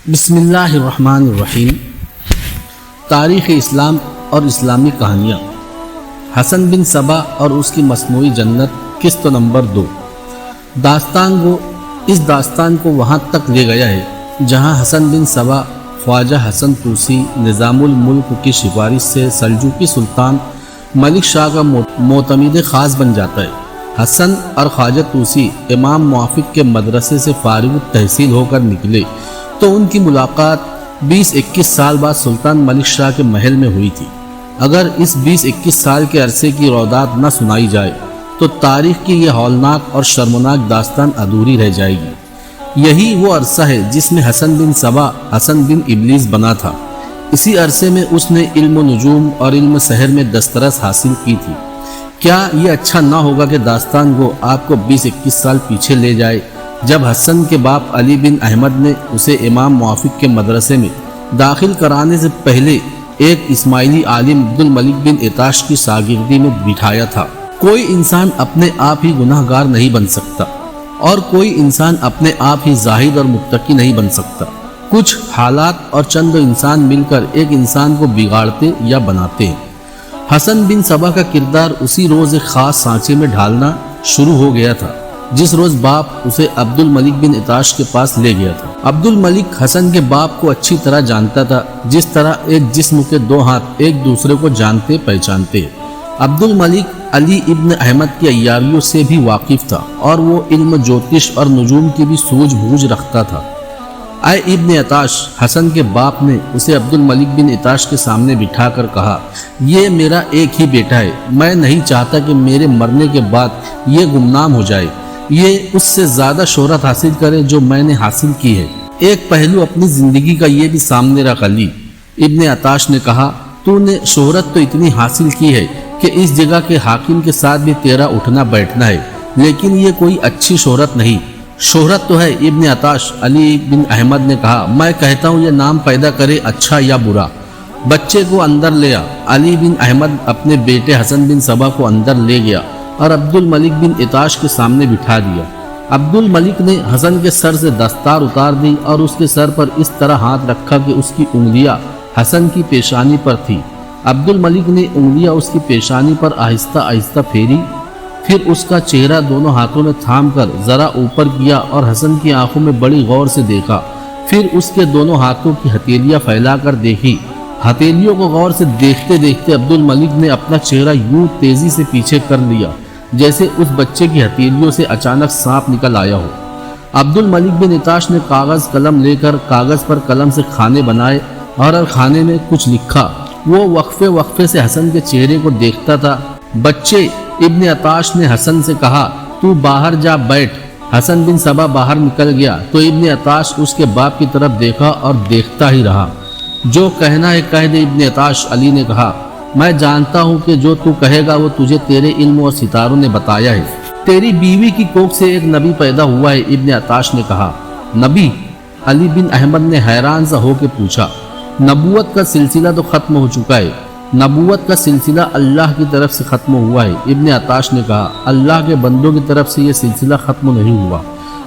بسم اللہ الرحمن الرحیم۔ تاریخ اسلام اور اسلامی کہانیاں، حسن بن صبا اور اس کی مصنوعی جنت، قسط نمبر 2۔ اس داستان کو وہاں تک لے گیا ہے جہاں حسن بن صبا خواجہ حسن طوسی نظام الملک کی سفارش سے سلجوقی سلطان ملک شاہ کا معتمد خاص بن جاتا ہے۔ حسن اور خواجہ طوسی امام موافق کے مدرسے سے فارغ التحصیل ہو کر نکلے تو ان کی ملاقات 20-21 سال بعد سلطان ملک شاہ کے محل میں ہوئی تھی۔ اگر اس 20-21 سال کے عرصے کی رودات نہ سنائی جائے تو تاریخ کی یہ ہولناک اور شرمناک داستان ادھوری رہ جائے گی۔ یہی وہ عرصہ ہے جس میں حسن بن صبا حسن بن ابلیس بنا تھا۔ اسی عرصے میں اس نے علم و نجوم اور علم سحر میں دسترس حاصل کی تھی۔ کیا یہ اچھا نہ ہوگا کہ داستان کو آپ کو 20-21 سال پیچھے لے جائے، جب حسن کے باپ علی بن احمد نے اسے امام موافق کے مدرسے میں داخل کرانے سے پہلے ایک اسماعیلی عالم عبد الملک بن عطاش کی شاگردی میں بٹھایا تھا۔ کوئی انسان اپنے آپ ہی گناہ گار نہیں بن سکتا اور کوئی انسان اپنے آپ ہی زاہد اور متقی نہیں بن سکتا۔ کچھ حالات اور چند انسان مل کر ایک انسان کو بگاڑتے یا بناتے ہیں۔ حسن بن صبا کا کردار اسی روز ایک خاص سانچے میں ڈھالنا شروع ہو گیا تھا جس روز باپ اسے عبد الملک بن عطاش کے پاس لے گیا تھا۔ عبد الملک حسن کے باپ کو اچھی طرح جانتا تھا، جس طرح ایک جسم کے دو ہاتھ ایک دوسرے کو جانتے پہچانتے۔ عبد الملک علی ابن احمد کی عیاریوں سے بھی واقف تھا اور وہ علم جوتش اور نجوم کی بھی سوجھ بوجھ رکھتا تھا۔ اے ابن عطاش، حسن کے باپ نے اسے عبد الملک بن عطاش کے سامنے بٹھا کر کہا، یہ میرا ایک ہی بیٹا ہے، میں نہیں چاہتا کہ میرے مرنے کے بعد یہ گمنام ہو جائے، یہ اس سے زیادہ شہرت حاصل کرے جو میں نے حاصل کی ہے۔ ایک پہلو اپنی زندگی کا یہ بھی سامنے رکھ علی۔ ابن عطاش نے کہا، تو نے شہرت تو اتنی حاصل کی ہے کہ اس جگہ کے حاکم کے ساتھ بھی تیرا اٹھنا بیٹھنا ہے، لیکن یہ کوئی اچھی شہرت نہیں۔ شہرت تو ہے ابن عطاش، علی بن احمد نے کہا، میں کہتا ہوں یہ نام پیدا کرے اچھا یا برا۔ بچے کو اندر لے آ۔ علی بن احمد اپنے بیٹے حسن بن صبا کو اندر لے گیا اور عبد الملک بن عطاش کے سامنے بٹھا دیا۔ عبد الملک نے حسن کے سر سے دستار اتار دی اور اس کے سر پر اس طرح ہاتھ رکھا کہ اس کی انگلیاں حسن کی پیشانی پر تھی۔ عبد الملک نے انگلیاں اس کی پیشانی پر آہستہ آہستہ پھیری، پھر اس کا چہرہ دونوں ہاتھوں میں تھام کر ذرا اوپر کیا اور حسن کی آنکھوں میں بڑی غور سے دیکھا، پھر اس کے دونوں ہاتھوں کی ہتھیلیاں پھیلا کر دیکھی۔ ہتھیلیوں کو غور سے دیکھتے دیکھتے عبد الملک نے اپنا چہرہ یوں تیزی سے پیچھے کر لیا جیسے اس بچے کی ہتھیلیوں سے اچانک سانپ نکل آیا ہو۔ عبد الملک بن عطاش نے کاغذ قلم لے کر کاغذ پر قلم سے کھانے بنائے اور ہر کھانے میں کچھ لکھا۔ وہ وقفے سے حسن کے چہرے کو دیکھتا تھا۔ بچے، ابن عطاش نے حسن سے کہا، تو باہر جا بیٹھ۔ حسن بن صبا باہر نکل گیا تو ابن عطاش اس کے باپ کی طرف دیکھا اور دیکھتا ہی رہا۔ جو کہنا ہے کہہ دے ابن عطاش، علی نے کہا، میں جانتا ہوں کہ جو تو کہے گا وہ تجھے تیرے علم اور ستاروں نے بتایا ہے۔ تیری بیوی کی کوکھ سے ایک نبی پیدا ہوا ہے، ابن عطاش نے کہا۔ نبی؟ علی بن احمد نے حیران سا ہو کے پوچھا۔ نبوت کا سلسلہ تو ختم ہو چکا ہے۔ نبوت کا سلسلہ اللہ کی طرف سے ختم ہوا ہے، ابن عطاش نے کہا۔ اللہ کے بندوں کی طرف سے یہ سلسلہ ختم نہیں ہوا،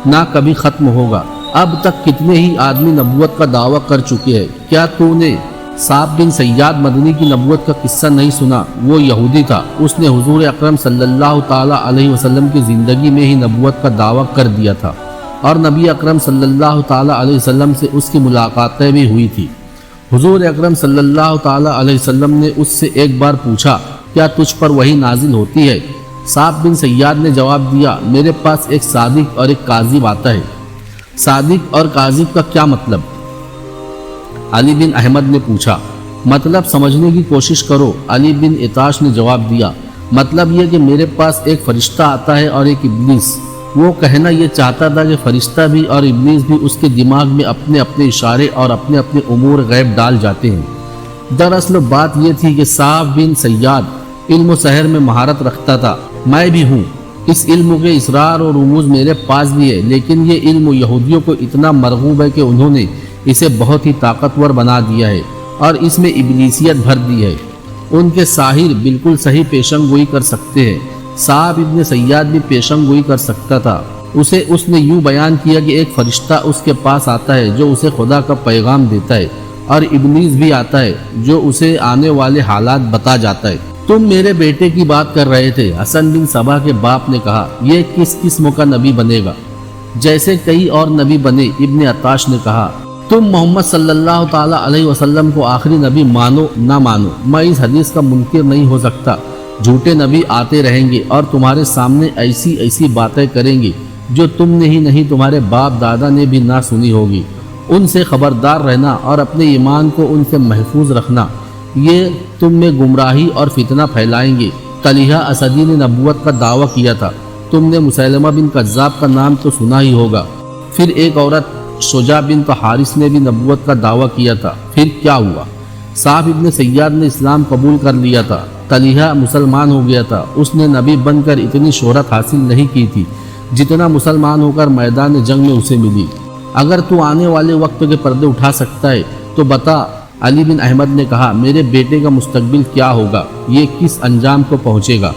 نہ کبھی ختم ہوگا۔ اب تک کتنے ہی آدمی نبوت کا دعویٰ کر چکے ہیں۔ کیا تو نے صاحب بن سیاد مدنی کی نبوت کا قصہ نہیں سنا؟ وہ یہودی تھا، اس نے حضور اکرم صلی اللہ تعالیٰ علیہ وسلم کی زندگی میں ہی نبوت کا دعویٰ کر دیا تھا اور نبی اکرم صلی اللہ تعالیٰ علیہ وسلم سے اس کی ملاقاتیں بھی ہوئی تھی۔ حضور اکرم صلی اللہ تعالیٰ علیہ وسلم نے اس سے ایک بار پوچھا، کیا تجھ پر وحی نازل ہوتی ہے؟ صاحب بن سیاد نے جواب دیا، میرے پاس ایک صادق اور ایک کاذب آتا ہے۔ صادق اور کاذب کا کیا مطلب؟ علی بن احمد نے پوچھا۔ مطلب سمجھنے کی کوشش کرو، علی بن عطاش نے جواب دیا۔ مطلب یہ کہ میرے پاس ایک فرشتہ آتا ہے اور ایک ابلیس۔ وہ کہنا یہ چاہتا تھا کہ فرشتہ بھی اور ابلیس بھی اس کے دماغ میں اپنے اپنے اشارے اور اپنے اپنے امور غیب ڈال جاتے ہیں۔ دراصل بات یہ تھی کہ صاحب بن سیاد علم و سحر میں مہارت رکھتا تھا، میں بھی ہوں۔ اس علم کے اسرار اور رموز میرے پاس بھی ہے، لیکن یہ علم یہودیوں کو اتنا مرغوب ہے کہ انہوں نے اسے بہت ہی طاقتور بنا دیا ہے اور اس میں ابلیسیت بھر دی ہے۔ ان کے ساحر بالکل صحیح پیشن گوئی کر سکتے ہیں۔ صاحب ابن سیاد بھی پیشن گوئی کر سکتا تھا، اسے اس نے یوں بیان کیا کہ ایک فرشتہ اس کے پاس آتا ہے جو اسے خدا کا پیغام دیتا ہے، اور ابلیس بھی آتا ہے جو اسے آنے والے حالات بتا جاتا ہے۔ تم میرے بیٹے کی بات کر رہے تھے، حسن بن صبا کے باپ نے کہا، یہ کس قسم کا نبی بنے گا؟ جیسے کئی اور نبی بنے۔ ابن عطاش نے کہا، تم محمد صلی اللہ تعالیٰ علیہ وسلم کو آخری نبی مانو نہ مانو، میں اس حدیث کا منکر نہیں ہو سکتا۔ جھوٹے نبی آتے رہیں گے اور تمہارے سامنے ایسی ایسی باتیں کریں گے جو تم نے ہی نہیں تمہارے باپ دادا نے بھی نہ سنی ہوگی۔ ان سے خبردار رہنا اور اپنے ایمان کو ان سے محفوظ رکھنا، یہ تم میں گمراہی اور فتنہ پھیلائیں گے۔ طلحہ اسدی نے نبوت کا دعویٰ کیا تھا، تم نے مسیلمہ بن کذاب کا نام تو سنا ہی ہوگا۔ پھر ایک عورت شجاع بنت حارث نے بھی نبوت کا دعویٰ کیا تھا، پھر کیا ہوا؟ صاحب ابن سیاد نے اسلام قبول کر لیا تھا، طلحہ مسلمان ہو گیا تھا۔ اس نے نبی بن کر اتنی شہرت حاصل نہیں کی تھی جتنا مسلمان ہو کر میدان جنگ میں اسے ملی۔ اگر تو آنے والے وقت کے پردے اٹھا سکتا ہے تو بتا۔ علی بن احمد نے کہا، میرے بیٹے کا مستقبل کیا ہوگا؟ یہ کس انجام کو پہنچے گا؟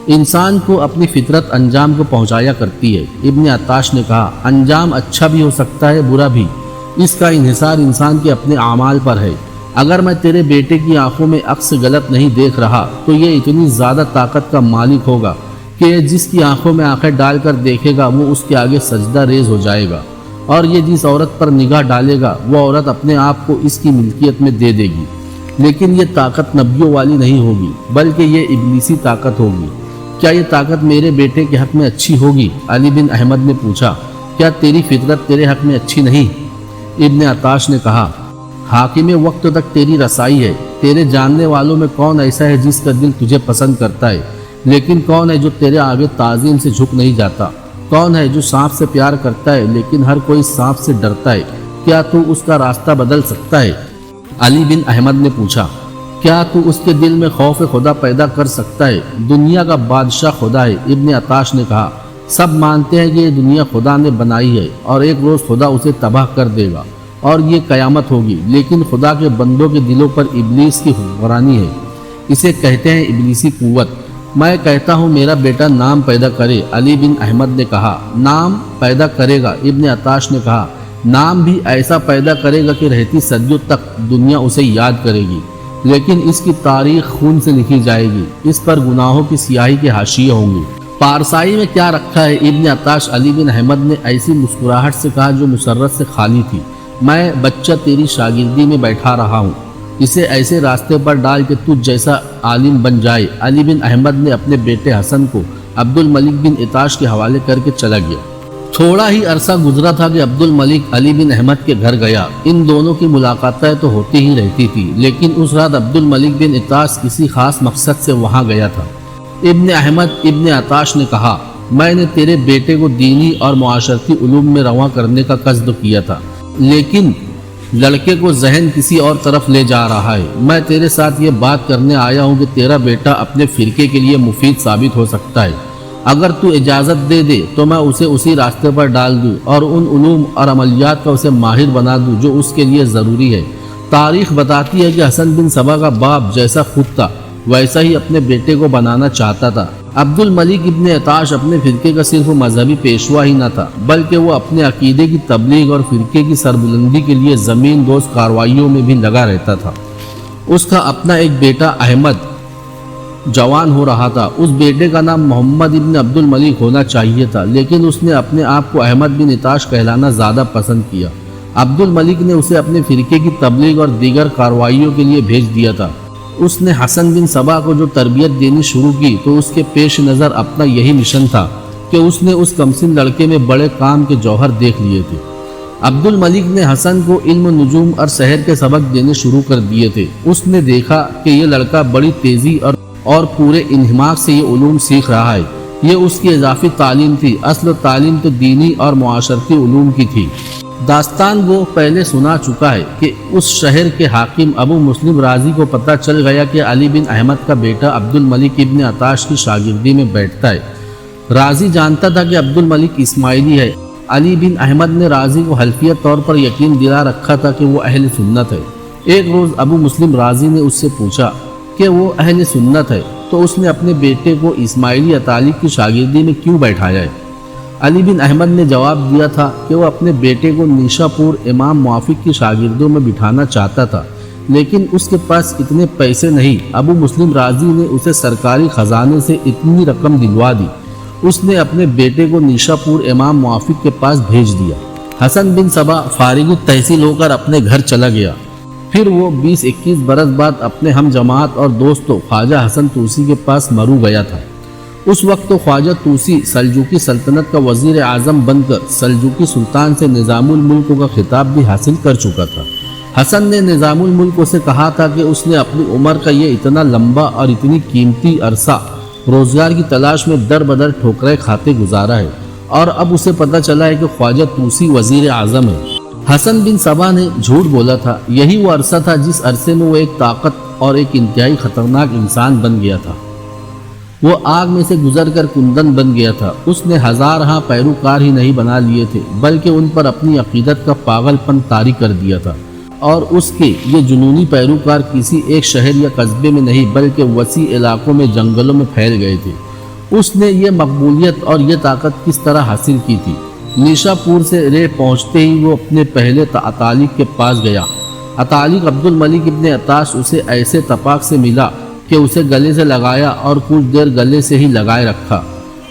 انسان کو اپنی فطرت انجام کو پہنچایا کرتی ہے۔ ابن عطاش نے کہا، انجام اچھا بھی ہو سکتا ہے، برا بھی۔ اس کا انحصار انسان کے اپنے اعمال پر ہے۔ اگر میں تیرے بیٹے کی آنکھوں میں عکس غلط نہیں دیکھ رہا تو یہ اتنی زیادہ طاقت کا مالک ہوگا کہ جس کی آنکھوں میں آنکھیں ڈال کر دیکھے گا وہ اس کے آگے سجدہ ریز ہو جائے گا، اور یہ جس عورت پر نگاہ ڈالے گا وہ عورت اپنے آپ کو اس کی ملکیت میں دے دے گی۔ لیکن یہ طاقت نبیوں والی نہیں ہوگی بلکہ یہ ابلیسی طاقت ہوگی۔ کیا یہ طاقت میرے بیٹے کے حق میں اچھی ہوگی؟ علی بن احمد نے پوچھا، کیا تیری فطرت تیرے حق میں اچھی نہیں؟ ابن عطاش نے کہا، حاکم وقت تک تیری رسائی ہے۔ تیرے جاننے والوں میں کون ایسا ہے جس کا دل تجھے پسند کرتا ہے، لیکن کون ہے جو تیرے آگے تعظیم سے جھک نہیں جاتا؟ کون ہے جو سانپ سے پیار کرتا ہے لیکن ہر کوئی سانپ سے ڈرتا ہے؟ کیا تو اس کا راستہ بدل سکتا ہے؟ علی بن احمد نے پوچھا، کیا تو اس کے دل میں خوف خدا پیدا کر سکتا ہے؟ دنیا کا بادشاہ خدا ہے۔ ابن عطاش نے کہا، سب مانتے ہیں کہ یہ دنیا خدا نے بنائی ہے اور ایک روز خدا اسے تباہ کر دے گا اور یہ قیامت ہوگی، لیکن خدا کے بندوں کے دلوں پر ابلیس کی حکمرانی ہے۔ اسے کہتے ہیں ابلیسی قوت۔ میں کہتا ہوں میرا بیٹا نام پیدا کرے۔ علی بن احمد نے کہا، نام پیدا کرے گا؟ ابن عطاش نے کہا، نام بھی ایسا پیدا کرے گا کہ رہتی صدیوں تک دنیا اسے یاد کرے گی، لیکن اس کی تاریخ خون سے لکھی جائے گی، اس پر گناہوں کی سیاہی کے حاشیے ہوں گے۔ پارسائی میں کیا رکھا ہے؟ ابن عطاش علی بن احمد نے ایسی مسکراہٹ سے کہا جو مسرت سے خالی تھی، میں بچہ تیری شاگردی میں بیٹھا رہا ہوں، اسے ایسے راستے پر ڈال کہ تجھ جیسا عالم بن جائے۔ علی بن احمد نے اپنے بیٹے حسن کو عبد الملک بن عطاش کے حوالے کر کے چلا گیا۔ تھوڑا ہی عرصہ گزرا تھا کہ عبد الملک علی بن احمد کے گھر گیا۔ ان دونوں کی ملاقاتیں تو ہوتی ہی رہتی تھی، لیکن اس رات عبد الملک بن عطاش کسی خاص مقصد سے وہاں گیا تھا۔ ابن احمد ابن عطاش نے کہا، میں نے تیرے بیٹے کو دینی اور معاشرتی علوم میں رواں کرنے کا قصد کیا تھا، لیکن لڑکے کو ذہن کسی اور طرف لے جا رہا ہے۔ میں تیرے ساتھ یہ بات کرنے آیا ہوں کہ تیرا بیٹا اپنے فرقے کے لیے مفید ثابت ہو سکتا ہے۔ اگر تو اجازت دے دے تو میں اسے اسی راستے پر ڈال دوں اور ان علوم اور عملیات کا اسے ماہر بنا دوں جو اس کے لیے ضروری ہے۔ تاریخ بتاتی ہے کہ حسن بن صبا کا باپ جیسا خود تھا ویسا ہی اپنے بیٹے کو بنانا چاہتا تھا۔ عبد الملک ابن عطاش اپنے فرقے کا صرف مذہبی پیشوا ہی نہ تھا بلکہ وہ اپنے عقیدے کی تبلیغ اور فرقے کی سربلندی کے لیے زمین دوز کارروائیوں میں بھی لگا رہتا تھا۔ اس کا اپنا ایک بیٹا احمد جوان ہو رہا تھا۔ اس بیٹے کا نام محمد ابن عبد الملک ہونا چاہیے تھا، لیکن اس نے اپنے آپ کو احمد بن عطاش کہلانا زیادہ پسند کیا۔ عبد الملک نے اسے اپنے فرقے کی تبلیغ اور دیگر کارروائیوں کے لیے بھیج دیا تھا۔ اس نے حسن بن صبا کو جو تربیت دینی شروع کی تو اس کے پیش نظر اپنا یہی مشن تھا کہ اس نے اس کمسن لڑکے میں بڑے کام کے جوہر دیکھ لیے تھے۔ عبد الملک نے حسن کو علم نجوم اور سحر کے سبق دینے شروع کر دیے تھے۔ اس نے دیکھا کہ یہ لڑکا بڑی تیزی اور پورے انہماک سے یہ علوم سیکھ رہا ہے۔ یہ اس کی اضافی تعلیم تھی، اصل تعلیم تو دینی اور معاشرتی علوم کی تھی۔ داستان وہ پہلے سنا چکا ہے کہ اس شہر کے حاکم ابو مسلم رازی کو پتہ چل گیا کہ علی بن احمد کا بیٹا عبد الملک ابن عطاش کی شاگردی میں بیٹھتا ہے۔ رازی جانتا تھا کہ عبد الملک اسماعیلی ہے۔ علی بن احمد نے رازی کو حلفیہ طور پر یقین دلا رکھا تھا کہ وہ اہل سنت ہے۔ ایک روز ابو مسلم رازی نے اس سے پوچھا کہ وہ اہل سنت ہے تو اس نے اپنے بیٹے کو اسماعیلی اطالب کی شاگردی میں کیوں بیٹھایا ہے؟ علی بن احمد نے جواب دیا تھا کہ وہ اپنے بیٹے کو نیشاپور امام موافق کی شاگردوں میں بٹھانا چاہتا تھا، لیکن اس کے پاس اتنے پیسے نہیں۔ ابو مسلم رازی نے اسے سرکاری خزانے سے اتنی رقم دلوا دی، اس نے اپنے بیٹے کو نیشاپور امام موافق کے پاس بھیج دیا۔ حسن بن صبا فارغ التحصیل ہو کر اپنے گھر چلا گیا۔ پھر وہ 20-21 برس بعد اپنے ہم جماعت اور دوستوں خواجہ حسن طوسی کے پاس مرو گیا تھا۔ اس وقت تو خواجہ طوسی سلجوقی سلطنت کا وزیر اعظم بن کر سلجوقی سلطان سے نظام الملک کا خطاب بھی حاصل کر چکا تھا۔ حسن نے نظام الملک سے کہا تھا کہ اس نے اپنی عمر کا یہ اتنا لمبا اور اتنی قیمتی عرصہ روزگار کی تلاش میں در بدر ٹھوکریں کھاتے گزارا ہے، اور اب اسے پتہ چلا ہے کہ خواجہ طوسی وزیر اعظم ہے۔ حسن بن صبا نے جھوٹ بولا تھا۔ یہی وہ عرصہ تھا جس عرصے میں وہ ایک طاقت اور ایک انتہائی خطرناک انسان بن گیا تھا۔ وہ آگ میں سے گزر کر کندن بن گیا تھا۔ اس نے ہزارہا پیروکار ہی نہیں بنا لیے تھے، بلکہ ان پر اپنی عقیدت کا پاگل پن طاری کر دیا تھا، اور اس کے یہ جنونی پیروکار کسی ایک شہر یا قصبے میں نہیں بلکہ وسیع علاقوں میں جنگلوں میں پھیل گئے تھے۔ اس نے یہ مقبولیت اور یہ طاقت کس طرح حاصل کی تھی؟ نیشاپور سے رے پہنچتے ہی وہ اپنے پہلے عطالق کے پاس گیا۔ عطالق عبد الملک ابن عطاش اسے ایسے تپاک سے ملا کہ اسے گلے سے لگایا اور کچھ دیر گلے سے ہی لگائے رکھا۔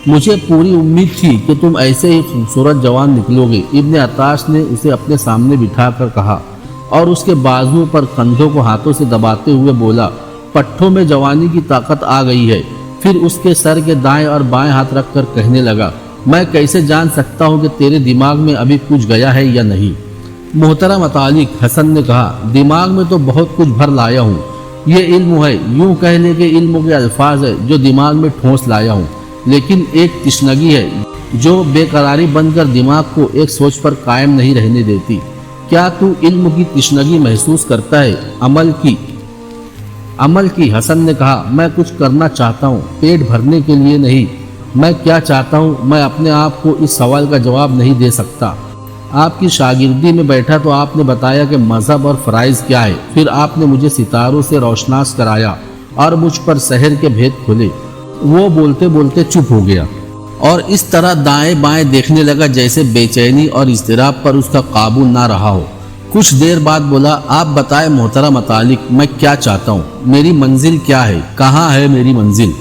مجھے پوری امید تھی کہ تم ایسے ہی خوبصورت جوان نکلو گے، ابن عطاش نے اسے اپنے سامنے بٹھا کر کہا، اور اس کے بازوؤں پر کندھوں کو ہاتھوں سے دباتے ہوئے بولا، پٹھوں میں جوانی کی طاقت آ گئی ہے۔ پھر اس کے سر کے دائیں اور بائیں ہاتھ رکھ کر کہنے لگا، میں کیسے جان سکتا ہوں کہ تیرے دماغ میں ابھی کچھ گیا ہے یا نہیں؟ محترم عطالق، حسن نے کہا، دماغ میں تو بہت کچھ بھر لایا ہوں۔ یہ علم ہے، یوں کہہ لے کہ علم کے الفاظ ہے جو دماغ میں ٹھونس لایا ہوں، لیکن ایک تشنگی ہے جو بے قراری بن کر دماغ کو ایک سوچ پر قائم نہیں رہنے دیتی۔ کیا تو علم کی تشنگی محسوس کرتا ہے؟ عمل کی حسن نے کہا، میں کچھ کرنا چاہتا ہوں، پیٹ بھرنے کے لیے نہیں۔ میں کیا چاہتا ہوں میں اپنے آپ کو اس سوال کا جواب نہیں دے سکتا۔ آپ کی شاگردی میں بیٹھا تو آپ نے بتایا کہ مذہب اور فرائض کیا ہے، پھر آپ نے مجھے ستاروں سے روشناس کرایا اور مجھ پر سحر کے بھید کھلے۔ وہ بولتے بولتے چپ ہو گیا اور اس طرح دائیں بائیں دیکھنے لگا جیسے بے چینی اور اضطراب پر اس کا قابو نہ رہا ہو۔ کچھ دیر بعد بولا، آپ بتائیں محترم عطالق، میں کیا چاہتا ہوں؟ میری منزل کیا ہے؟ کہاں ہے میری منزل؟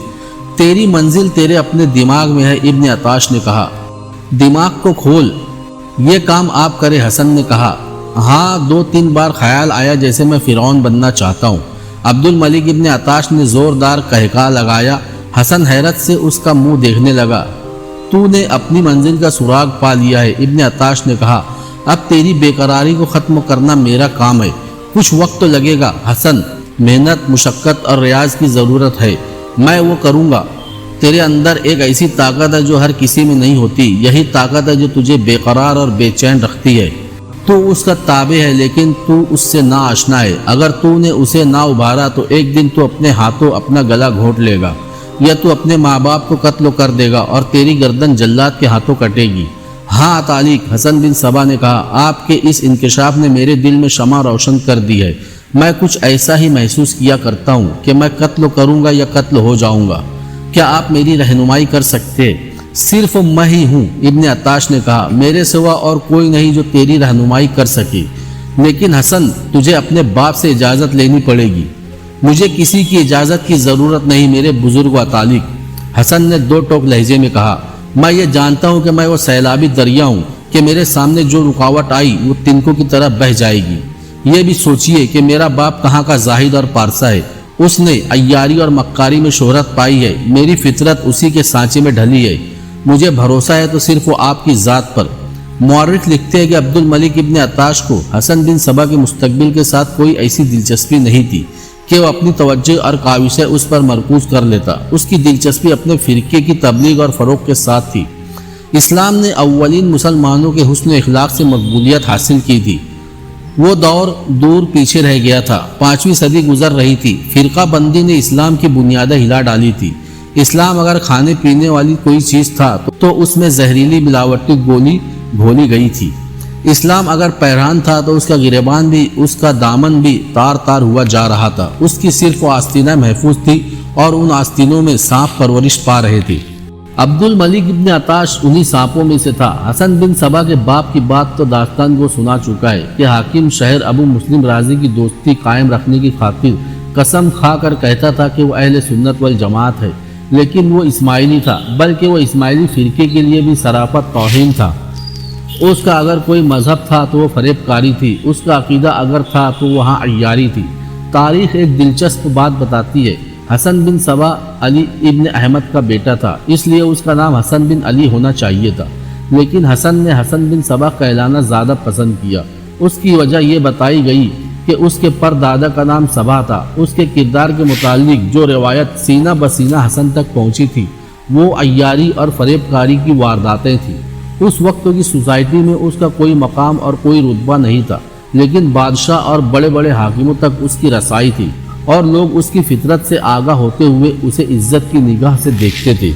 تیری منزل تیرے اپنے دماغ میں ہے، ابن عطاش نے کہا۔ دماغ کو کھول، یہ کام آپ کرے، حسن نے کہا۔ ہاں، 2-3 بار خیال آیا جیسے میں فرعون بننا چاہتا ہوں۔ عبد الملک ابن عطاش نے زوردار قہقہا لگایا۔ حسن حیرت سے اس کا منہ دیکھنے لگا۔ تو نے اپنی منزل کا سراغ پا لیا ہے، ابن عطاش نے کہا۔ اب تیری بے قراری کو ختم کرنا میرا کام ہے۔ کچھ وقت تو لگے گا حسن، محنت، مشقت اور ریاض کی ضرورت ہے، میں وہ کروں گا۔ تیرے اندر ایک ایسی طاقت ہے جو ہر کسی میں نہیں ہوتی، یہی طاقت ہے جو تجھے بے قرار اور بے چین رکھتی ہے۔ تو اس کا تابع ہے لیکن تو اس سے نا آشنا ہے۔ اگر تو نے اسے نہ ابھارا تو ایک دن تو اپنے ہاتھوں اپنا گلا گھونٹ لے گا، یا تو اپنے ماں باپ کو قتل کر دے گا اور تیری گردن جلاد کے ہاتھوں کٹے گی۔ ہاں عطالق، حسن بن صبا نے کہا، آپ کے اس انکشاف نے میرے دل میں شمع روشن کر دی ہے۔ میں کچھ ایسا ہی محسوس کیا کرتا ہوں کہ میں قتل کروں گا یا قتل ہو جاؤں گا۔ کیا آپ میری رہنمائی کر سکتے؟ صرف میں ہی ہوں، ابن عطاش نے کہا، میرے سوا اور کوئی نہیں جو تیری رہنمائی کر سکے۔ لیکن حسن، تجھے اپنے باپ سے اجازت لینی پڑے گی۔ مجھے کسی کی اجازت کی ضرورت نہیں میرے بزرگ عطالق، حسن نے 2 ٹوک لہجے میں کہا۔ میں یہ جانتا ہوں کہ میں وہ سیلابی دریا ہوں کہ میرے سامنے جو رکاوٹ آئی وہ تنکوں کی طرح بہہ جائے گی۔ یہ بھی سوچئے کہ میرا باپ کہاں کا زاہد اور پارسا ہے، اس نے عیاری اور مکاری میں شہرت پائی ہے، میری فطرت اسی کے سانچے میں ڈھلی ہے۔ مجھے بھروسہ ہے تو صرف وہ آپ کی ذات پر۔ مورخ لکھتے ہیں کہ عبد الملک ابن عطاش کو حسن بن صبا کے مستقبل کے ساتھ کوئی ایسی دلچسپی نہیں تھی کہ وہ اپنی توجہ اور کاوشیں اس پر مرکوز کر لیتا۔ اس کی دلچسپی اپنے فرقے کی تبلیغ اور فروغ کے ساتھ تھی۔ اسلام نے اولین مسلمانوں کے حسن اخلاق سے مقبولیت حاصل کی تھی۔ وہ دور دور پیچھے رہ گیا تھا، 5ویں صدی گزر رہی تھی، فرقہ بندی نے اسلام کی بنیادیں ہلا ڈالی تھی۔ اسلام اگر کھانے پینے والی کوئی چیز تھا تو اس میں زہریلی ملاوٹی گولی گھولی گئی تھی۔ اسلام اگر پیران تھا تو اس کا گریبان بھی، اس کا دامن بھی تار تار ہوا جا رہا تھا۔ اس کی صرف و آستینیں محفوظ تھی اور ان آستینوں میں سانپ پرورش پا رہے تھے۔ عبد الملک ابن عطاش انہی سانپوں میں سے تھا۔ حسن بن صبا کے باپ کی بات تو داستان کو سنا چکا ہے کہ حاکم شہر ابو مسلم رازی کی دوستی قائم رکھنے کی خاطر قسم کھا کر کہتا تھا کہ وہ اہل سنت والجماعت ہے، لیکن وہ اسماعیلی تھا، بلکہ وہ اسماعیلی فرقے کے لیے بھی سراپا توہین تھا۔ اس کا اگر کوئی مذہب تھا تو وہ فریب کاری تھی، اس کا عقیدہ اگر تھا تو وہاں عیاری تھی۔ تاریخ ایک دلچسپ بات بتاتی ہے، حسن بن صبا علی ابن احمد کا بیٹا تھا، اس لیے اس کا نام حسن بن علی ہونا چاہیے تھا، لیکن حسن نے حسن بن صبا کہلانا زیادہ پسند کیا۔ اس کی وجہ یہ بتائی گئی کہ اس کے پردادا کا نام صبا تھا۔ اس کے کردار کے متعلق جو روایت سینہ بسینہ حسن تک پہنچی تھی وہ عیاری اور فریب کاری کی وارداتیں تھیں۔ اس وقت کی سوسائٹی میں اس کا کوئی مقام اور کوئی رتبہ نہیں تھا، لیکن بادشاہ اور بڑے بڑے حاکموں تک اس کی رسائی تھی، اور لوگ اس کی فطرت سے آگاہ ہوتے ہوئے اسے عزت کی نگاہ سے دیکھتے تھے۔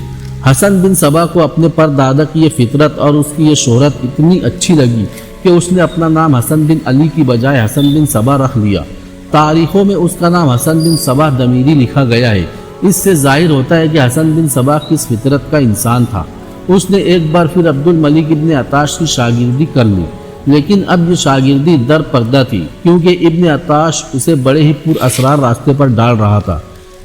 حسن بن صبا کو اپنے پردادا کی یہ فطرت اور اس کی یہ شہرت اتنی اچھی لگی کہ اس نے اپنا نام حسن بن علی کی بجائے حسن بن صبا رکھ لیا۔ تاریخوں میں اس کا نام حسن بن صبا ضمیری لکھا گیا ہے۔ اس سے ظاہر ہوتا ہے کہ حسن بن صبا کس فطرت کا انسان تھا۔ اس نے ایک بار پھر عبد الملک ابن عطاش کی شاگردی کر لی، لیکن اب یہ شاگردی در پردہ تھی، کیونکہ ابن عطاش اسے بڑے ہی پر اسرار راستے پر ڈال رہا تھا۔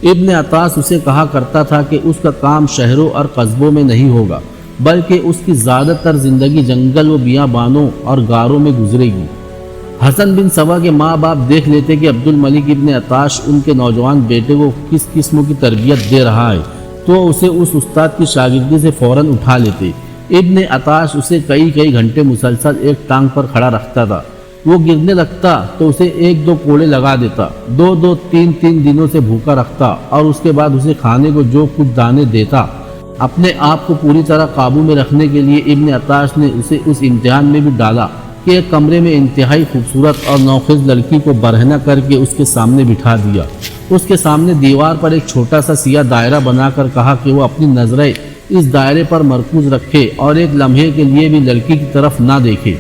ابن عطاش اسے کہا کرتا تھا کہ اس کا کام شہروں اور قصبوں میں نہیں ہوگا، بلکہ اس کی زیادہ تر زندگی جنگل و بیابانوں اور غاروں میں گزرے گی۔ حسن بن صبا کے ماں باپ دیکھ لیتے کہ عبد الملک ابن عطاش ان کے نوجوان بیٹے کو کس قسم کی تربیت دے رہا ہے، تو اسے اس استاد کی شاگردی سے فوراً اٹھا لیتے۔ ابن عطاش اسے کئی گھنٹے مسلسل ایک ٹانگ پر کھڑا رکھتا تھا۔ وہ گرنے لگتا تو اسے 1-2 کوڑے لگا دیتا، 2-3 دنوں سے بھوکا رکھتا، اور اس کے بعد اسے کھانے کو جو کچھ دانے دیتا۔ اپنے آپ کو پوری طرح قابو میں رکھنے کے لیے ابن عطاش نے اسے اس امتحان میں بھی ڈالا کہ ایک کمرے میں انتہائی خوبصورت اور نوخیز لڑکی کو برہنہ کر کے اس کے سامنے بٹھا دیا۔ اس کے سامنے دیوار پر ایک چھوٹا سا سیاہ دائرہ بنا کر کہا کہ وہ اپنی نظریں اس دائرے پر مرکوز رکھے اور ایک لمحے کے لیے بھی لڑکی کی طرف نہ دیکھے۔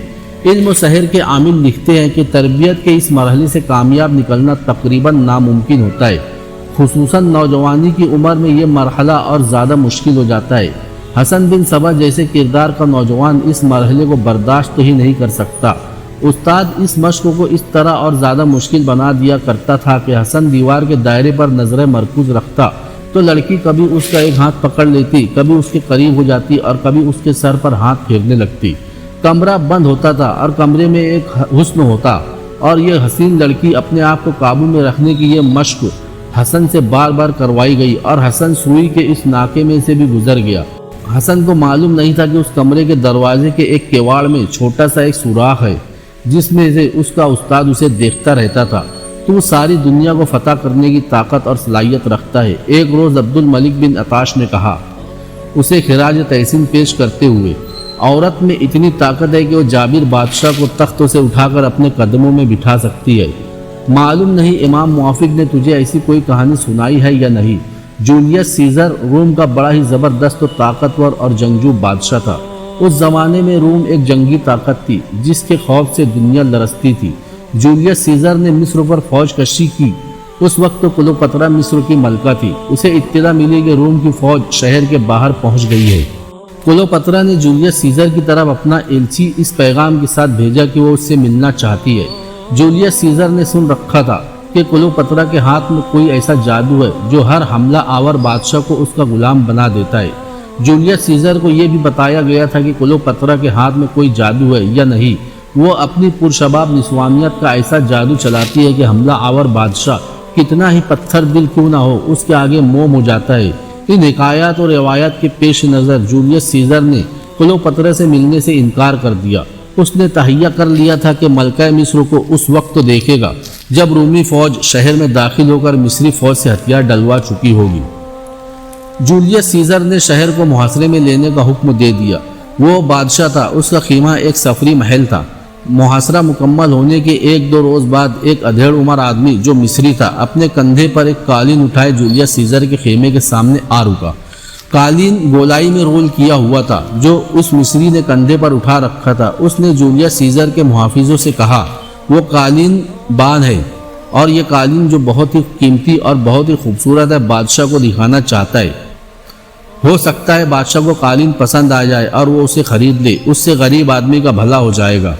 علم و سحر کے عامل لکھتے ہیں کہ تربیت کے اس مرحلے سے کامیاب نکلنا تقریباً ناممکن ہوتا ہے، خصوصاً نوجوانی کی عمر میں یہ مرحلہ اور زیادہ مشکل ہو جاتا ہے۔ حسن بن صبا جیسے کردار کا نوجوان اس مرحلے کو برداشت ہی نہیں کر سکتا۔ استاد اس مشق کو اس طرح اور زیادہ مشکل بنا دیا کرتا تھا کہ حسن دیوار کے دائرے پر نظریں مرکوز رکھتا تو لڑکی کبھی اس کا ایک ہاتھ پکڑ لیتی، کبھی اس کے قریب ہو جاتی اور کبھی اس کے سر پر ہاتھ پھیرنے لگتی۔ کمرہ بند ہوتا تھا اور کمرے میں ایک حسن ہوتا، اور یہ حسین لڑکی اپنے آپ کو قابو میں رکھنے کی یہ مشق حسن سے بار بار کروائی گئی، اور حسن سوئی کے اس ناکے میں سے بھی گزر گیا۔ حسن کو معلوم نہیں تھا کہ اس کمرے کے دروازے کے ایک کیواڑ میں چھوٹا سا ایک سوراخ ہے جس میں سے اس کا استاد اسے دیکھتا رہتا تھا۔ تو ساری دنیا کو فتح کرنے کی طاقت اور صلاحیت رکھتا ہے، ایک روز عبد الملک بن عطاش نے کہا، اسے خراج تحسین پیش کرتے ہوئے۔ عورت میں اتنی طاقت ہے کہ وہ جابر بادشاہ کو تختوں سے اٹھا کر اپنے قدموں میں بٹھا سکتی ہے۔ معلوم نہیں امام موافق نے تجھے ایسی کوئی کہانی سنائی ہے یا نہیں۔ جولیس سیزر روم کا بڑا ہی زبردست و طاقتور اور جنگجو بادشاہ تھا۔ اس زمانے میں روم ایک جنگی طاقت تھی جس کے خوف سے دنیا لرزتی تھی۔ جولیس سیزر نے مصر پر فوج کشی کی۔ اس وقت تو کلوپترا مصر کی ملکہ تھی۔ اسے اطلاع ملی کہ روم کی فوج شہر کے باہر پہنچ گئی ہے۔ کلوپترا نے جولیس سیزر کی طرف اپنا ایلچی اس پیغام کے ساتھ بھیجا کہ وہ اس سے ملنا چاہتی ہے۔ جولیس سیزر نے سن رکھا تھا کہ کلوپترا کے ہاتھ میں کوئی ایسا جادو ہے جو ہر حملہ آور بادشاہ کو اس کا غلام بنا دیتا ہے۔ جولیس سیزر کو یہ بھی بتایا گیا تھا کہ کلوپترا کے ہاتھ میں کوئی جادو ہے یا نہیں، وہ اپنی پرشباب نسوانیت کا ایسا جادو چلاتی ہے کہ حملہ آور بادشاہ کتنا ہی پتھر دل کیوں نہ ہو اس کے آگے موم ہو جاتا ہے۔ ان حکایات اور روایات کے پیش نظر جولیس سیزر نے کلوپترا سے ملنے سے انکار کر دیا۔ اس نے تہیہ کر لیا تھا کہ ملکہ مصر کو اس وقت دیکھے گا جب رومی فوج شہر میں داخل ہو کر مصری فوج سے ہتھیار ڈلوا چکی ہوگی۔ جولیس سیزر نے شہر کو محاصرے میں لینے کا حکم دے دیا۔ وہ بادشاہ تھا، اس کا خیمہ ایک سفری محل تھا۔ محاصرہ مکمل ہونے کے 1-2 روز بعد ایک ادھیڑ عمر آدمی جو مصری تھا اپنے کندھے پر ایک قالین اٹھائے جولیس سیزر کے خیمے کے سامنے آ رکا۔ قالین گولائی میں رول کیا ہوا تھا جو اس مصری نے کندھے پر اٹھا رکھا تھا۔ اس نے جولیس سیزر کے محافظوں سے کہا، وہ قالین بان ہے اور یہ قالین جو بہت ہی قیمتی اور بہت ہی خوبصورت ہے بادشاہ کو دکھانا چاہتا ہے۔ ہو سکتا ہے بادشاہ کو قالین پسند آ جائے اور وہ اسے خرید لے، اس سے غریب آدمی کا بھلا ہو جائے گا۔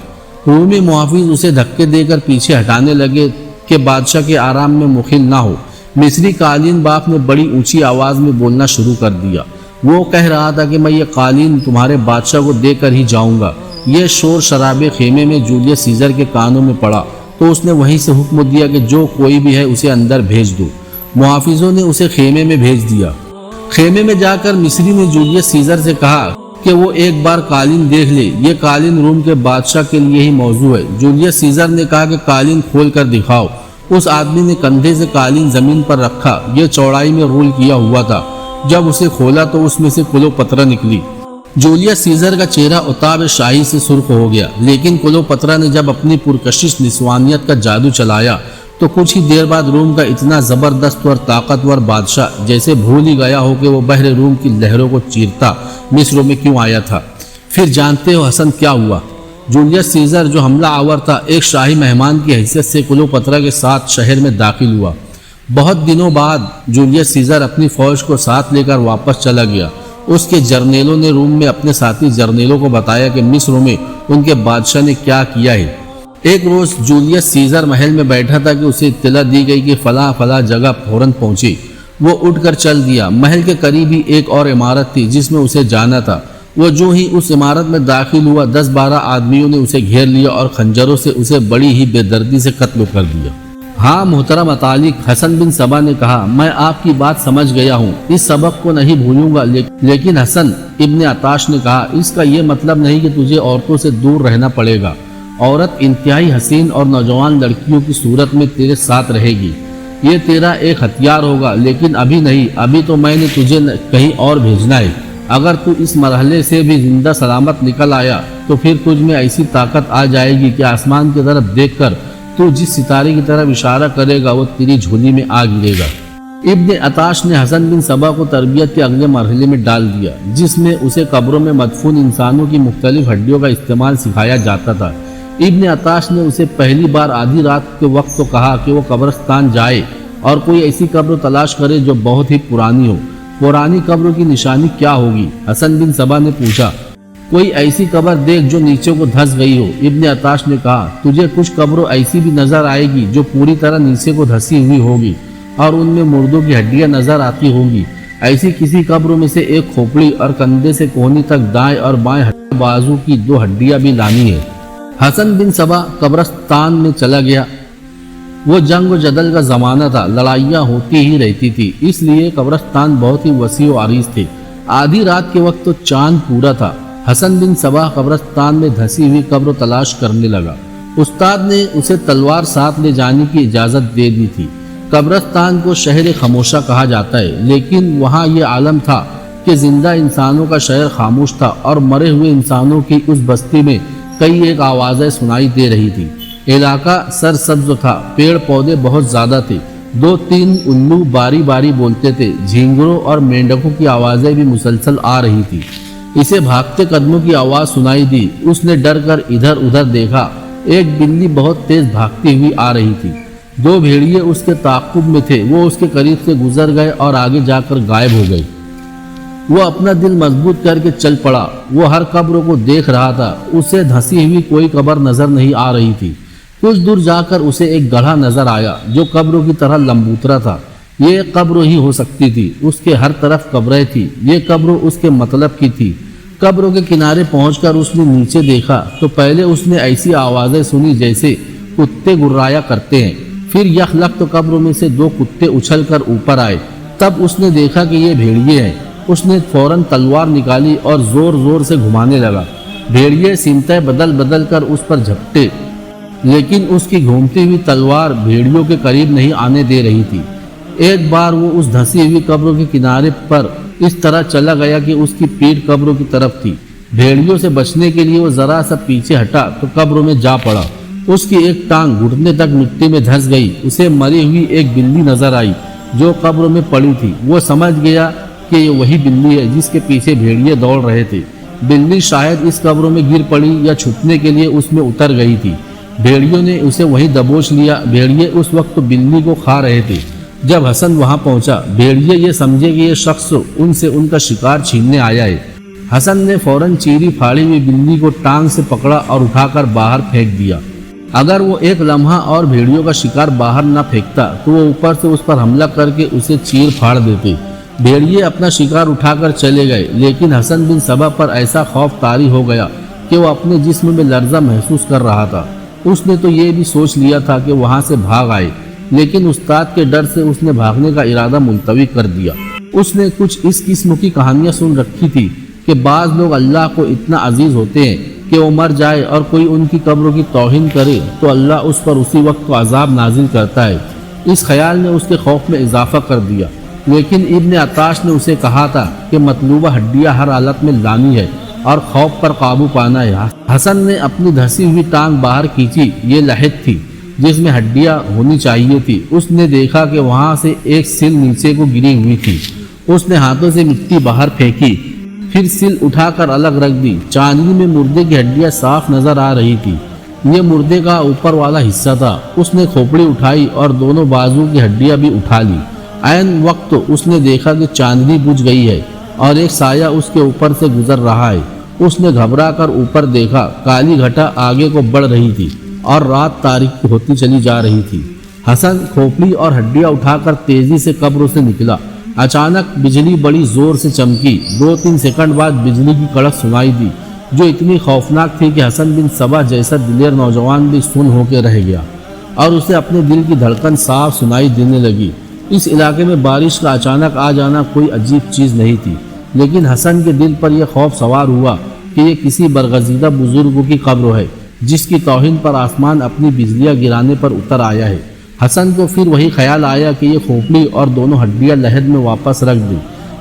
رومی محافظ اسے دھکے دے کر پیچھے ہٹانے لگے کہ بادشاہ کے آرام میں مخل نہ ہو۔ مصری قالین باف نے بڑی اونچی آواز میں بولنا شروع کر دیا۔ وہ کہہ رہا تھا کہ میں یہ قالین تمہارے بادشاہ کو دے کر ہی جاؤں گا۔ یہ شور شرابے خیمے میں جولیس سیزر کے کانوں میں پڑا تو اس نے وہیں سے حکم دیا کہ جو کوئی بھی ہے اسے اندر بھیج دو۔ محافظوں نے اسے خیمے میں بھیج دیا۔ خیمے میں جا کر مصری نے جولیس سیزر سے کہا کہ وہ ایک بار قالین دیکھ لے، یہ قالین روم کے بادشاہ کے لیے ہی موضوع ہے۔ جولیس سیزر نے کہا کہ قالین کھول کر دکھاؤ۔ اس آدمی نے کندھے سے قالین زمین پر رکھا، یہ چوڑائی میں رول کیا ہوا تھا۔ جب اسے کھولا تو اس میں سے کلوپترا نکلی۔ جولیس سیزر کا چہرہ عتاب شاہی سے سرخ ہو گیا، لیکن کلوپترا نے جب اپنی پرکشش نسوانیت کا جادو چلایا تو کچھ ہی دیر بعد روم کا اتنا زبردست اور طاقتور بادشاہ جیسے بھول ہی گیا ہو کہ وہ بحر روم کی لہروں کو چیرتا مصر میں کیوں آیا تھا۔ پھر جانتے ہو حسن کیا ہوا؟ جولیس سیزر جو حملہ آور تھا ایک شاہی مہمان کی حیثیت سے کلوپترا کے ساتھ شہر میں داخل ہوا۔ بہت دنوں بعد جولیس سیزر اپنی فوج کو ساتھ لے کر واپس چلا گیا۔ اس کے جرنیلوں نے روم میں اپنے ساتھی جرنیلوں کو بتایا کہ مصر میں ان کے بادشاہ نے کیا کیا ہے۔ ایک روز جولیس سیزر محل میں بیٹھا تھا کہ اسے اطلاع دی گئی کہ فلاں فلاں جگہ فوراً پہنچے۔ وہ اٹھ کر چل دیا۔ محل کے قریب ہی ایک اور عمارت تھی جس میں اسے جانا تھا۔ وہ جو ہی اس عمارت میں داخل ہوا 10-12 آدمیوں نے اسے گھیر لیا اور خنجروں سے اسے بڑی ہی بے دردی سے قتل کر دیا۔ ہاں محترم اطالق، حسن بن صبا نے کہا، میں آپ کی بات سمجھ گیا ہوں، اس سبق کو نہیں بھولوں گا۔ لیکن حسن ابن عطاش نے کہا، اس کا یہ مطلب نہیں کہ تجھے عورتوں سے دور رہنا پڑے گا۔ عورت انتہائی حسین اور نوجوان لڑکیوں کی صورت میں تیرے ساتھ رہے گی، یہ تیرا ایک ہتھیار ہوگا، لیکن ابھی نہیں، ابھی تو میں نے تجھے کہیں اور بھیجنا ہے۔ اگر تو اس مرحلے سے بھی زندہ سلامت نکل آیا تو پھر تجھ میں ایسی طاقت آ جائے گی کہ آسمان کی طرف دیکھ کر تو جس ستارے کی طرف اشارہ کرے گا وہ تیری جھولی میں آ گرے گا۔ ابن عطاش نے حسن بن صبا کو تربیت کے اگلے مرحلے میں ڈال دیا، جس میں اسے قبروں میں مدفون انسانوں کی مختلف ہڈیوں کا استعمال سکھایا جاتا تھا۔ ابن عطاش نے اسے پہلی بار آدھی رات کے وقت تو کہا کہ وہ قبرستان جائے اور کوئی ایسی قبر تلاش کرے جو بہت ہی پرانی ہو۔ پرانی قبروں کی نشانی کیا ہوگی؟ حسن بن صبا نے پوچھا۔ کوئی ایسی قبر دیکھ جو نیچے کو دھس گئی ہو۔ ابن عطاش نے کہا، تجھے کچھ قبروں ایسی بھی نظر آئے گی جو پوری طرح نیچے کو دھسی ہوئی ہوگی اور ان میں مردوں کی ہڈیاں نظر آتی ہوں گی۔ ایسی کسی قبروں میں سے ایک کھوپڑی اور کندھے سے کوہنی تک دائیں اور بائیں بازو کی 2 ہڈیاں بھی لانی ہے۔ حسن بن صبا قبرستان میں چلا گیا۔ وہ جنگ و جدل کا زمانہ تھا، لڑائیاں ہوتی ہی رہتی تھی، اس لیے قبرستان بہت ہی وسیع و عریض تھے۔ آدھی رات کے وقت تو چاند پورا تھا۔ حسن بن صبا قبرستان میں دھسی ہوئی قبر تلاش کرنے لگا۔ استاد نے اسے تلوار ساتھ لے جانے کی اجازت دے دی تھی۔ قبرستان کو شہر خاموشہ کہا جاتا ہے، لیکن وہاں یہ عالم تھا کہ زندہ انسانوں کا شہر خاموش تھا اور مرے ہوئے انسانوں کی اس بستی میں کئی ایک آوازیں سنائی دے رہی تھی۔ علاقہ سرسبز تھا، پیڑ پودے بہت زیادہ تھے، 2-3 الو باری باری بولتے تھے، جھینگروں اور مینڈکوں کی آوازیں بھی مسلسل آ رہی تھی۔ اسے بھاگتے قدموں کی آواز سنائی دی۔ اس نے ڈر کر ادھر ادھر دیکھا، ایک بلی بہت تیز بھاگتی ہوئی آ رہی تھی۔ 2 بھیڑیے اس کے تعاقب میں تھے، وہ اس کے قریب سے گزر گئے اور آگے جا کر غائب ہو گئے۔ وہ اپنا دل مضبوط کر کے چل پڑا۔ وہ ہر قبر کو دیکھ رہا تھا، اسے دھسی ہوئی کوئی قبر نظر نہیں آ رہی تھی۔ کچھ دور جا کر اسے ایک گڑھا نظر آیا جو قبروں کی طرح لمبوترا تھا۔ یہ قبر ہی ہو سکتی تھی، اس کے ہر طرف قبریں تھی، یہ قبر اس کے مطلب کی تھی۔ قبروں کے کنارے پہنچ کر اس نے نیچے دیکھا تو پہلے اس نے ایسی آوازیں سنی جیسے کتے گرایا کرتے ہیں، پھر یخلخت قبروں میں سے 2 کتے اچھل کر اوپر آئے۔ تب اس نے دیکھا کہ یہ بھیڑیے ہیں۔ اس نے فوراً تلوار نکالی اور زور زور سے گھمانے لگا۔ بھیڑیے سمتیں بدل بدل کر اس پر جھپٹے، لیکن اس کی گھومتی ہوئی تلوار بھیڑیوں کے قریب نہیں آنے دے رہی تھی۔ ایک بار وہ اس دھسی ہوئی قبروں کے کنارے پر اس طرح چلا گیا کہ اس کی پیٹھ قبروں کی طرف تھی۔ بھیڑیوں سے بچنے کے لیے وہ ذرا سا پیچھے ہٹا تو قبروں میں جا پڑا۔ اس کی ایک ٹانگ گھٹنے تک مٹی میں دھس گئی۔ اسے مری ہوئی ایک بلی نظر آئی جو قبروں میں پڑی تھی۔ وہ سمجھ گیا کہ یہ وہی بلی ہے جس کے پیچھے بھیڑیے دوڑ رہے تھے۔ بلی شاید اس قبروں میں گر پڑی یا چھپنے کے لیے اس میں اتر گئی تھی۔ بھیڑیوں نے اسے وہیں دبوچ لیا۔ بھیڑیے اس وقت بلی کو کھا رہے تھے۔ جب حسن وہاں پہنچا بھیڑیے یہ سمجھے کہ یہ شخص ان سے ان کا شکار چھیننے آیا ہے۔ حسن نے فوراً چیری پھاڑی ہوئی بلی کو ٹانگ سے پکڑا اور اٹھا کر باہر پھینک دیا۔ اگر وہ ایک لمحہ اور بھیڑیوں کا شکار باہر نہ پھینکتا تو وہ اوپر سے اس پر حملہ کر کے اسے چیر پھاڑ دیتے۔ بھیڑیے اپنا شکار اٹھا کر چلے گئے، لیکن حسن بن سبا پر ایسا خوف طاری ہو گیا کہ وہ اپنے جسم میں لرزہ محسوس کر رہا تھا۔ اس نے تو یہ بھی سوچ لیا تھا کہ وہاں سے بھاگ آئے، لیکن استاد کے ڈر سے اس نے بھاگنے کا ارادہ ملتوی کر دیا۔ اس نے کچھ اس قسم کی کہانیاں سن رکھی تھی کہ بعض لوگ اللہ کو اتنا عزیز ہوتے ہیں کہ وہ مر جائے اور کوئی ان کی قبروں کی توہین کرے تو اللہ اس پر اسی وقت کو عذاب نازل کرتا ہے۔ اس خیال نے اس کے خوف میں اضافہ کر دیا، لیکن ابن عطاش نے اسے کہا تھا کہ مطلوبہ ہڈیاں ہر حالت میں لانی ہے اور خوف پر قابو پانا ہے۔ حسن نے اپنی دھسی ہوئی ٹانگ باہر کھینچی، یہ لحد تھی جس میں ہڈیاں ہونی چاہیے تھی۔ اس نے دیکھا کہ وہاں سے ایک سل نیچے کو گری ہوئی تھی۔ اس نے ہاتھوں سے مٹی باہر پھینکی، پھر سل اٹھا کر الگ رکھ دی۔ چاندنی میں مردے کی ہڈیاں صاف نظر آ رہی تھی، یہ مردے کا اوپر والا حصہ تھا۔ اس نے کھوپڑی اٹھائی اور دونوں بازو کی ہڈیاں بھی اٹھا لی۔ عین وقت اس نے دیکھا کہ چاندنی بجھ گئی ہے اور ایک سایہ اس کے اوپر سے گزر رہا ہے۔ اس نے گھبرا کر اوپر دیکھا، کالی گھٹا آگے کو بڑھ رہی تھی اور رات تاریک ہوتی چلی جا رہی تھی۔ حسن کھوپڑی اور ہڈیاں اٹھا کر تیزی سے قبر سے نکلا۔ اچانک بجلی بڑی زور سے چمکی، 2-3 سیکنڈ بعد بجلی کی کڑک سنائی دی جو اتنی خوفناک تھی کہ حسن بن سبا جیسا دلیر نوجوان بھی سن ہو کے رہ گیا اور اسے اپنے دل کی دھڑکن صاف سنائی دینے لگی۔ اس علاقے میں بارش کا اچانک آ جانا کوئی عجیب چیز نہیں تھی، لیکن حسن کے دل پر یہ خوف سوار ہوا کہ یہ کسی برگزیدہ بزرگ کی قبر ہے جس کی توہین پر آسمان اپنی بجلیاں گرانے پر اتر آیا ہے۔ حسن کو پھر وہی خیال آیا کہ یہ کھوپڑی اور دونوں ہڈیاں لحد میں واپس رکھ دی،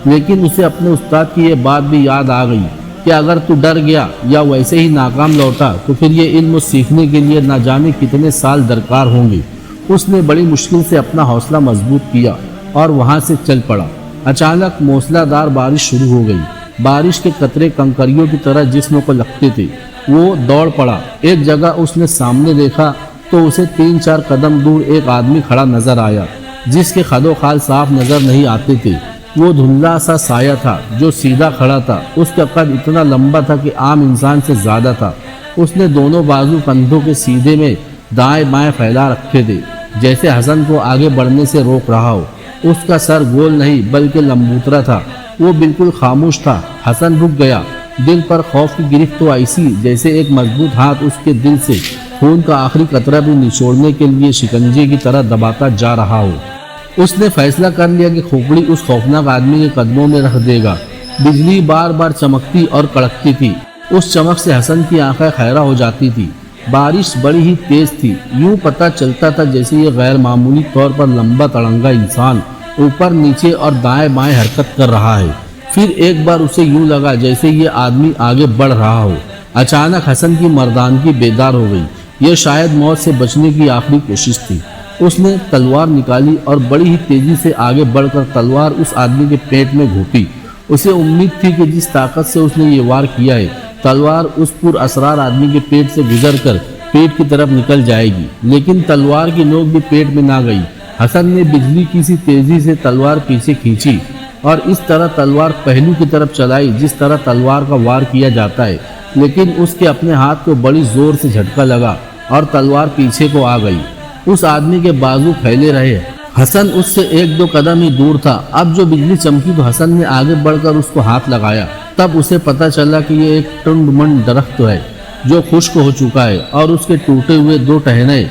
لیکن اسے اپنے استاد کی یہ بات بھی یاد آ گئی کہ اگر تو ڈر گیا یا ویسے ہی ناکام لوٹا تو پھر یہ علم سیکھنے کے لیے نہ جانے کتنے سال درکار ہوں گے۔ اس نے بڑی مشکل سے اپنا حوصلہ مضبوط کیا اور وہاں سے چل پڑا۔ اچانک موسلا دار بارش شروع ہو گئی، بارش کے قطرے کنکریوں کی طرح جسموں کو لگتے تھے۔ وہ دوڑ پڑا، ایک جگہ اس نے سامنے دیکھا تو اسے 3-4 قدم دور ایک آدمی کھڑا نظر آیا جس کے خد و خال صاف نظر نہیں آتے تھے۔ وہ دھندلا سا سایہ تھا جو سیدھا کھڑا تھا، اس کا قد اتنا لمبا تھا کہ عام انسان سے زیادہ تھا۔ اس نے دونوں بازو کندھوں کے سیدھے میں دائیں بائیں پھیلا رکھے تھے جیسے حسن کو آگے بڑھنے سے روک رہا ہو۔ اس کا سر گول نہیں بلکہ لمبوترا تھا، وہ بالکل خاموش تھا۔ حسن رک گیا، دل پر خوف کی گرفت تو ایسی جیسے ایک مضبوط ہاتھ اس کے دل سے خون کا آخری قطرہ بھی نچوڑنے کے لیے شکنجے کی طرح دباتا جا رہا ہو۔ اس نے فیصلہ کر لیا کہ کھوپڑی اس خوفناک آدمی کے قدموں میں رکھ دے گا۔ بجلی بار بار چمکتی اور کڑکتی تھی، اس چمک سے حسن کی آنکھیں خیرہ ہو جاتی تھی۔ بارش بڑی ہی تیز تھی، یوں پتہ چلتا تھا جیسے یہ غیر معمولی طور پر لمبا تڑنگا انسان اوپر نیچے اور دائیں بائیں حرکت کر رہا ہے۔ پھر ایک بار اسے یوں لگا جیسے یہ آدمی آگے بڑھ رہا ہو۔ اچانک حسن کی مردانگی بیدار ہو گئی، یہ شاید موت سے بچنے کی آخری کوشش تھی۔ اس نے تلوار نکالی اور بڑی ہی تیزی سے آگے بڑھ کر تلوار اس آدمی کے پیٹ میں گھونپی۔ اسے امید تھی کہ جس طاقت سے اس نے یہ وار کیا ہے تلوار اس پر اسرار آدمی کے پیٹ سے گزر کر پیٹ کی طرف نکل جائے گی، لیکن تلوار کی نوک بھی پیٹ میں نہ گئی۔ حسن نے بجلی کی سی تیزی سے تلوار پیچھے کھینچی اور اس طرح تلوار پہلو کی طرف چلائی جس طرح تلوار کا وار کیا جاتا ہے، لیکن اس کے اپنے ہاتھ کو بڑی زور سے جھٹکا لگا اور تلوار پیچھے کو آ گئی۔ اس آدمی کے بازو پھیلے رہے، حسن اس سے 1-2 قدم ہی دور تھا۔ اب جو بجلی چمکی تو حسن نے آگے بڑھ کر اس کو ہاتھ لگایا، تب اسے پتہ چلا کہ یہ ایک ٹنڈ منڈ درخت ہے جو خشک ہو چکا ہے اور اس کے ٹوٹے ہوئے 2 ٹہنے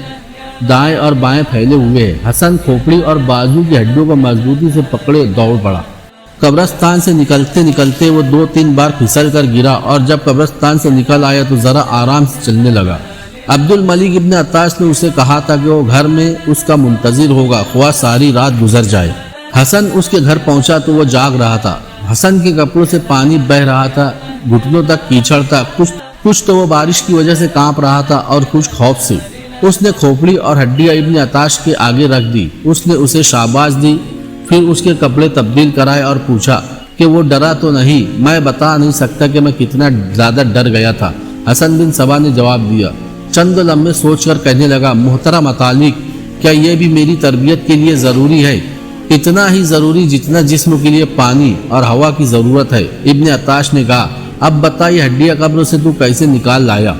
دائیں اور بائیں پھیلے ہوئے ہیں۔ حسن کھوپڑی اور بازو کی ہڈیوں کو مضبوطی سے پکڑے دوڑ پڑا۔ قبرستان سے نکلتے نکلتے وہ 2-3 بار پھسل کر گرا اور جب قبرستان سے نکل آیا تو ذرا آرام سے چلنے لگا۔ عبد الملک ابن عطاش نے اسے کہا تھا کہ وہ گھر میں اس کا منتظر ہوگا خواہ ساری رات گزر جائے۔ حسن اس کے گھر پہنچا تو وہ جاگ رہا تھا، حسن کے کپڑوں سے پانی بہہ رہا تھا، گھٹنوں تک کیچڑ تھا، کچھ تو وہ بارش کی وجہ سے کانپ رہا تھا اور کچھ خوف سے۔ اس نے کھوپڑی اور ہڈیاں ابن عطاش کے آگے رکھ دی، اس نے اسے شاباش دی، پھر اس کے کپڑے تبدیل کرائے اور پوچھا کہ وہ ڈرا تو نہیں؟ میں بتا نہیں سکتا کہ میں کتنا زیادہ ڈر گیا تھا، حسن بن سبا نے جواب دیا۔ چند لمحے سوچ کر کہنے لگا، محترم متعلق، کیا یہ بھی میری تربیت کے لیے ضروری ہے اتنا ہی ضروری جتنا جسم کے لیے پانی اور ہوا کی ضرورت ہے۔ ابن عطاش نے کہا، اب بتا یہ ہڈیاں قبر سے تو کیسے نکال لایا؟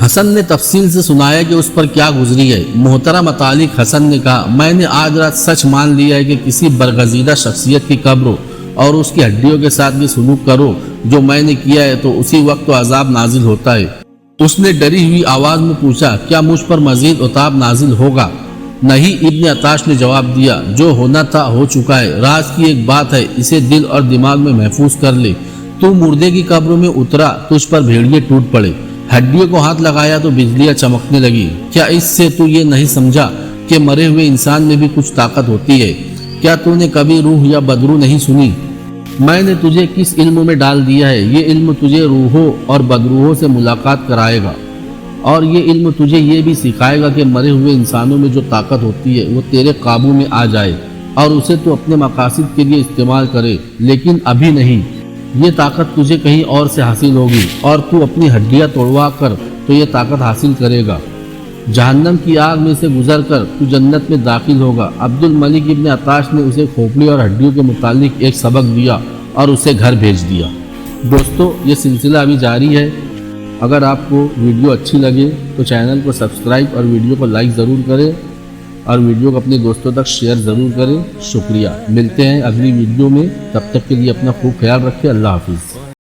حسن نے تفصیل سے سنایا کہ اس پر کیا گزری ہے۔ محترم متعلق حسن نے کہا، میں نے آج رات سچ مان لیا ہے کہ کسی برگزیدہ شخصیت کی قبر اور اس کی ہڈیوں کے ساتھ یہ سلوک کرو جو میں نے کیا ہے تو اسی وقت تو عذاب نازل ہوتا ہے۔ اس نے ڈری ہوئی آواز میں پوچھا، کیا مجھ پر مزید عذاب نازل ہوگا؟ نہیں، ابن عطاش نے جواب دیا، جو ہونا تھا ہو چکا ہے۔ راز کی ایک بات ہے، اسے دل اور دماغ میں محفوظ کر لے۔ تو مردے کی قبر میں اترا، تجھ پر بھیڑیے ٹوٹ پڑے، ہڈیوں کو ہاتھ لگایا تو بجلیاں چمکنے لگی۔ کیا اس سے تو یہ نہیں سمجھا کہ مرے ہوئے انسان میں بھی کچھ طاقت ہوتی ہے؟ کیا تو نے کبھی روح یا بدروح نہیں سنی؟ میں نے تجھے کس علم میں ڈال دیا ہے؟ یہ علم تجھے روحوں اور بدروحوں سے ملاقات کرائے گا، اور یہ علم تجھے یہ بھی سکھائے گا کہ مرے ہوئے انسانوں میں جو طاقت ہوتی ہے وہ تیرے قابو میں آ جائے اور اسے تو اپنے مقاصد کے لیے استعمال کرے، لیکن ابھی نہیں۔ یہ طاقت تجھے کہیں اور سے حاصل ہوگی اور تو اپنی ہڈیاں توڑوا کر تو یہ طاقت حاصل کرے گا۔ جہنم کی آگ میں سے گزر کر تو جنت میں داخل ہوگا۔ عبد الملک ابن عطاش نے اسے کھوپڑی اور ہڈیوں کے متعلق ایک سبق دیا اور اسے گھر بھیج دیا۔ دوستو، یہ سلسلہ ابھی جاری ہے۔ اگر آپ کو ویڈیو اچھی لگے تو چینل کو سبسکرائب اور ویڈیو کو لائک ضرور کریں اور ویڈیو کو اپنے دوستوں تک شیئر ضرور کریں۔ شکریہ۔ ملتے ہیں اگلی ویڈیو میں، تب تک کے لیے اپنا خوب خیال رکھیں۔ اللہ حافظ۔